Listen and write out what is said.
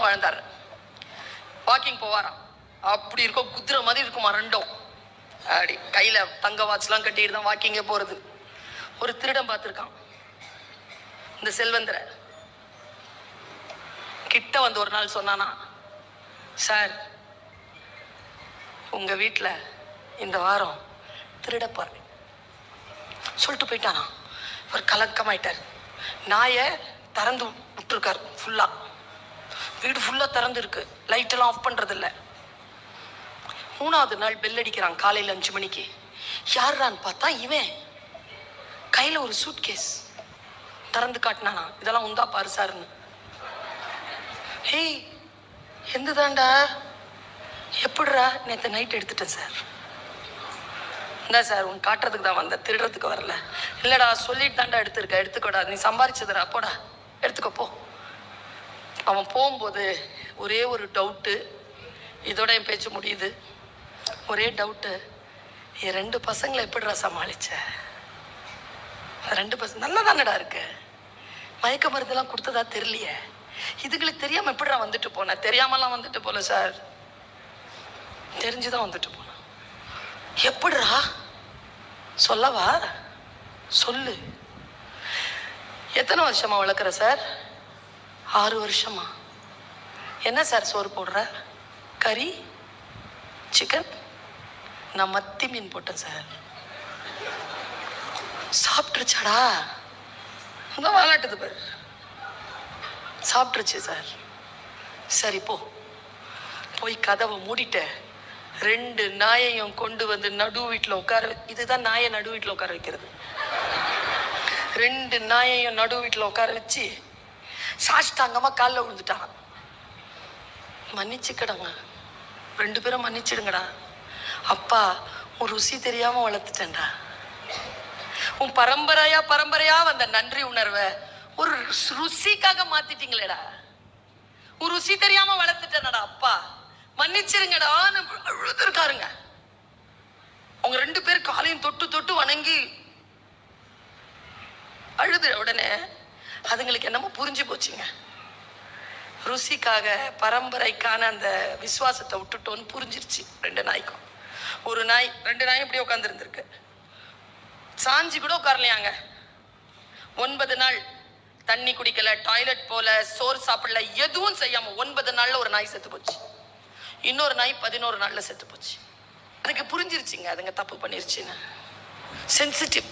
வாழ்ந்தார். வாக்கிங் போவாராம். அப்படி இருக்கும், குதிரை மாதிரி இருக்குமா ரெண்டும். அப்படி கையில தங்க வாட்ச்லாம் கட்டிட்டு தான் வாக்கிங்கே போறது. ஒரு திருடன் பார்த்துருக்கான் இந்த செல்வந்தரை. கிட்ட வந்து ஒரு நாள் சொன்னானா, சார் உங்க வீட்டுல இந்த வாரம் திருட போறேன் சொல்லிட்டு போயிட்டானா. ஒரு கலக்கமாயிட்டார். நாயை திறந்து விட்டுருக்காரு ஃபுல்லா. வீடு ஃபுல்லா திறந்து இருக்கு. லைட் எல்லாம் ஆஃப் பண்றது இல்ல. 3வது நாள் பெல் அடிக்கிறான் காலையில 5 மணிக்கு. யாருடான்னு பார்த்தா இவன் கையில ஒரு சூட் கேஸ் திறந்து காட்டினானா. இதெல்லாம் உந்தா பாரு சாருன்னு. ஹேய் எந்ததாண்டா? எப்படிரா? நேற்று நைட் எடுத்துட்டேன் சார். இந்த சார் உன் காட்டுறதுக்கு தான் வந்த, திருடுறதுக்கு வரல. இல்லடா சொல்லிட்டு தாண்டா எடுத்துருக்க, எடுத்துக்கோடா, நீ சம்பாரிச்சதுடா, போடா எடுத்துக்கோ போ. அவன் போகும்போது ஒரே ஒரு டவுட்டு, இதோட என் பேச்சு முடியுது. ஒரே டவுட்டு, என் 2 பசங்களை எப்படிடா சமாளிச்ச? 2 பசங்க நல்லா தானடா இருக்கு, மயக்க மருந்தெல்லாம் கொடுத்ததா தெரியலையே, இதுங்களுக்கு தெரியாம எப்படிடா வந்துட்டு போன? தெரியாமலாம் வந்துட்டு போல சார், தெரிஞ்சுதான் வந்துட்டு போன. எப்படிடா சொல்லவா? சொல்லு. எத்தனை வருஷமா வளர்க்குற சார்? 6 வருஷமா. என்ன சார் சோறு போடுற? கறி, சிக்கன்? நான் மத்தி மீன் போட்டேன் சார். சாப்பிட்டுருச்சாடா? அந்த விளாட்டுது பாரு. சாப்பிட்டுருச்சு சார். சரி போ, போய் கதவை மூடிட்டு 2 நாயையும் கொண்டு வந்து நடு வீட்டில் உட்கார. இதுதான் நாயை நடு வீட்டில் உட்கார வைக்கிறது. 2 நாயையும் நடு வீட்டில் உட்கார வச்சு சாஷ்டாங்கமா காலில் விழுந்துட்டாங்க. மன்னிச்சுக்கடங்க, 2 பேரும் மன்னிச்சிடுங்கடா. அப்பா உன் ருசி தெரியாம வளர்த்துட்டேன்டா. உன் பரம்பரையா வந்த நன்றி உணர்வை ஒரு ருசிக்காக மாத்திட்டீங்களேடா. உன் ருசி தெரியாம வளர்த்துட்டேனடா அப்பா, மன்னிச்சிருங்கடான்னு அழுதுருக்காருங்க. அவங்க 2 பேர் காலையும் தொட்டு தொட்டு வணங்கி அழுது உடனே அதுங்களுக்கு என்னமோ புரிஞ்சு போச்சுங்க. ருசிக்காக பரம்பரைக்கான அந்த விசுவாசத்தை விட்டுட்டோன்னு புரிஞ்சிருச்சு 2 நாய்க்கும். ஒரு நாய் 2 நாயும் இப்படி உட்கார்ந்து இருந்திருக்கு, சாஞ்சி கூட உட்காரலையாங்க. 9 நாள் தண்ணி குடிக்கல, டாய்லெட் போல, சோறு சாப்பிடல, எதுவும் செய்யாம 9 நாள்ல ஒரு நாய் செத்து போச்சு. இன்னொரு நாய் 11 நாள்ல செத்து போச்சு. அதுக்கு புரிஞ்சிருச்சுங்க அதுங்க தப்பு பண்ணிருச்சுன்னு. சென்சிட்டிவ்.